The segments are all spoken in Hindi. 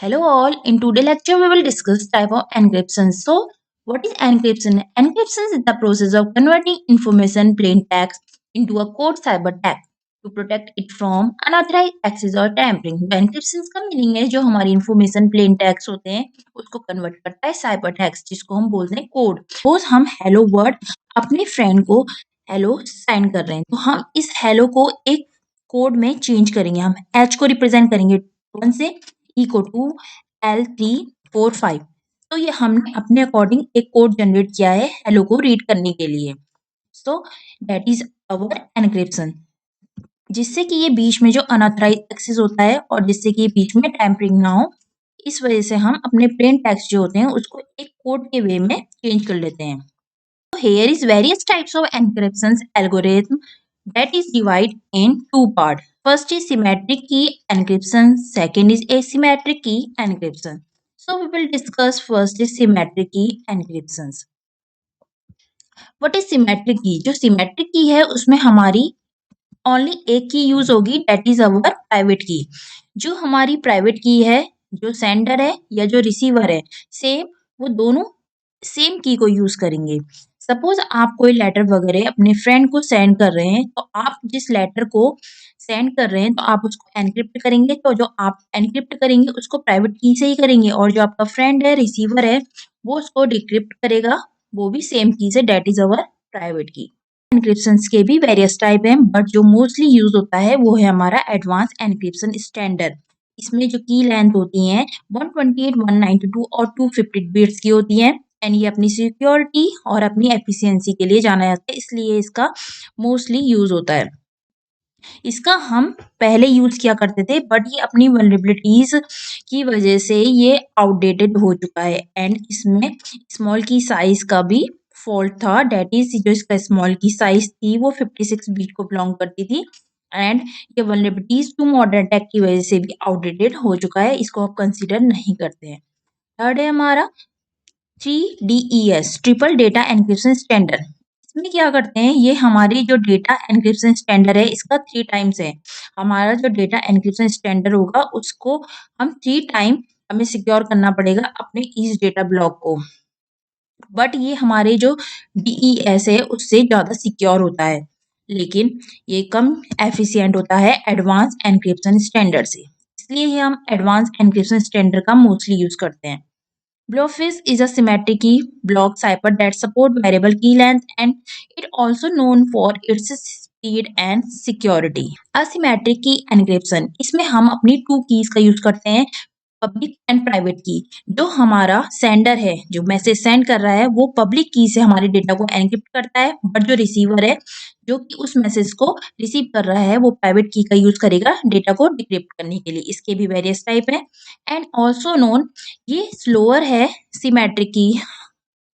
Hello all, in today's lecture we will discuss type of encryption. So, what is encryption? Encryption is the process of converting information plain text into a code cyber text to protect it from unauthorized access or tampering. तो encryption का मीनिंग है जो हमारी information plain text होते हैं उसको कन्वर्ट करता है cyber text जिसको हम बोलते हैं कोड. सपोज हम hello word अपने फ्रेंड को hello सेंड कर रहे हैं तो हम इस hello को एक कोड में चेंज करेंगे. हम h को रिप्रेजेंट करेंगे 1 से इक्वल टू L345. तो ये हमने अपने अकॉर्डिंग एक कोड जनरेट किया है हेलो को रीड करने के लिए. So that is our encryption, जिससे कि ये बीच में जो अनऑथराइज्ड एक्सेस होता है और जिससे कि बीच में टैम्परिंग ना हो, इस वजह से हम अपने प्लेन टेक्स्ट जो होते हैं उसको एक कोड के वे में चेंज कर लेते हैं. So here is various types of encryption algorithm that is divided in two parts. First is symmetric key encryption. Second is asymmetric key encryption. So we will discuss first is symmetric key encryptions. What is symmetric key? जो symmetric key है उसमें हमारी only एक की यूज होगी, that is our private key. जो हमारी private key है, जो सेंडर है या जो रिसीवर है, सेम वो दोनों सेम की को यूज करेंगे. सपोज आप कोई लेटर वगैरह अपने फ्रेंड को सेंड कर रहे हैं तो आप जिस लेटर को सेंड कर रहे हैं तो आप उसको एनक्रिप्ट करेंगे. तो जो आप एनक्रिप्ट करेंगे उसको प्राइवेट की से ही करेंगे और जो आपका फ्रेंड है रिसीवर है वो उसको डिक्रिप्ट करेगा, वो भी सेम की से, डेट इज अवर प्राइवेट की. एनक्रिप्शन के भी वेरियस टाइप हैं बट जो मोस्टली यूज होता है वो है हमारा एडवांस एनक्रिप्शन स्टैंडर्ड. इसमें जो की लेंथ होती है 128, 192 और 250 बिट्स की होती है एंड ये अपनी सिक्योरिटी और अपनी एफिशिएंसी के लिए जाना जाता है, इसलिए इसका मोस्टली यूज होता है. इसका हम पहले यूज किया करते थे बट ये अपनी वल्नरेबिलिटीज की वजह से ये आउटडेटेड हो चुका है एंड इसमें स्मॉल की साइज का भी फॉल्ट था. डेट इज जो इसका स्मॉल की साइज थी वो 56 बीट को बिलोंग करती थी एंड ये वल्नरेबिलिटीज टू मॉडर्न टेक की वजह से भी आउटडेटेड हो चुका है, इसको आप कंसिडर नहीं करते हैं. थर्ड है हमारा 3DES triple data encryption standard. इसमें क्या करते हैं, ये हमारी जो डेटा एनक्रिप्शन स्टैंडर्ड है इसका 3 टाइम्स है. हमारा जो डेटा एनक्रिप्शन स्टैंडर्ड होगा उसको हम 3 टाइम हमें सिक्योर करना पड़ेगा अपने इस डेटा ब्लॉक को. बट ये हमारे जो DES है उससे ज़्यादा सिक्योर होता है लेकिन ये कम एफिशिएंट होता है एडवांस एनक्रिप्शन स्टैंडर्ड से, इसलिए हम एडवांस एनक्रिप्शन स्टैंडर्ड का मोस्टली यूज करते हैं. Bluefish is a symmetric key block cipher that support variable key length and it also known for its speed and security. Asymmetric key encryption, इसमें हम अपनी 2 कीज का यूज करते हैं, पब्लिक एंड प्राइवेट की. जो हमारा सेंडर है जो मैसेज सेंड कर रहा है वो पब्लिक की से हमारे डेटा को एनक्रिप्ट करता है बट जो रिसीवर है जो कि उस मैसेज को रिसीव कर रहा है वो प्राइवेट की का यूज करेगा डेटा को डिक्रिप्ट करने के लिए. इसके भी वेरियस टाइप है एंड ऑल्सो नोन, ये स्लोअर है सिमेट्रिक की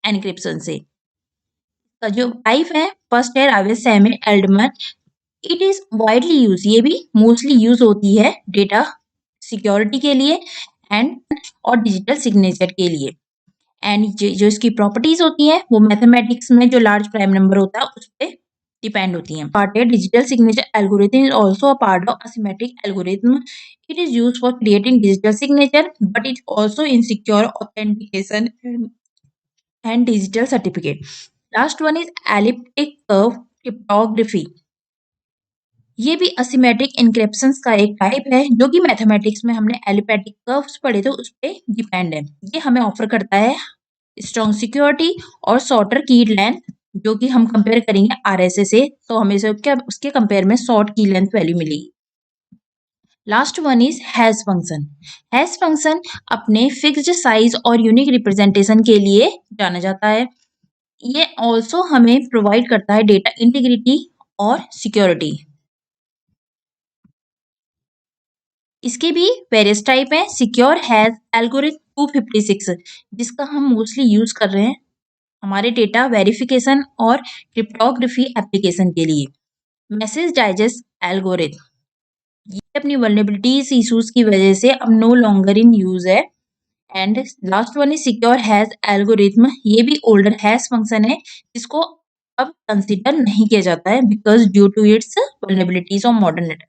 एनक्रिप्शन से. तो जो टाइप है फर्स्ट है रावेस सेमी एल्डमन. इट इज वाइडली यूज, ये भी मोस्टली यूज होती है डेटा सिक्योरिटी के लिए एंड और डिजिटल सिग्नेचर के लिए. एंड जो इसकी प्रॉपर्टीज होती हैं वो मैथमेटिक्स में जो लार्ज प्राइम नंबर होता है उस पर डिपेंड होती हैं. पार्ट है digital signature algorithm is also a part of asymmetric algorithm. It is used for creating digital signature but it also in secure authentication and digital certificate. Last one is elliptic curve cryptography. ये भी असिमेट्रिक एन्क्रिप्शन का एक टाइप है जो कि मैथमेटिक्स में हमने एलिप्टिक कर्व्स पढ़े थे उस पर डिपेंड है. ये हमें ऑफर करता है स्ट्रॉन्ग सिक्योरिटी और शॉर्टर की लेंथ, जो कि हम कंपेयर करेंगे RSA से तो हमें उसके कंपेयर में शॉर्ट की लेंथ वैल्यू मिलेगी. Last one is hash function. Hash function अपने फिक्स्ड साइज और यूनिक रिप्रेजेंटेशन के लिए जाना जाता है. ये ऑल्सो हमें प्रोवाइड करता है डेटा इंटीग्रिटी और सिक्योरिटी. इसके भी वेरियस टाइप हैं. सिक्योर हैश एल्गोरिथम 256 जिसका हम मोस्टली यूज कर रहे हैं हमारे डेटा वेरिफिकेशन और क्रिप्टोग्राफी एप्लीकेशन के लिए. मैसेज डाइजेस्ट एल्गोरिथम, ये अपनी वल्नरेबिलिटीज इश्यूज की वजह से अब नो लॉन्गर इन यूज है. And last one is secure hash algorithm. ये भी ओल्डर हैश फंक्शन है जिसको अब कंसिडर नहीं किया जाता है because due to its vulnerabilities of modern network.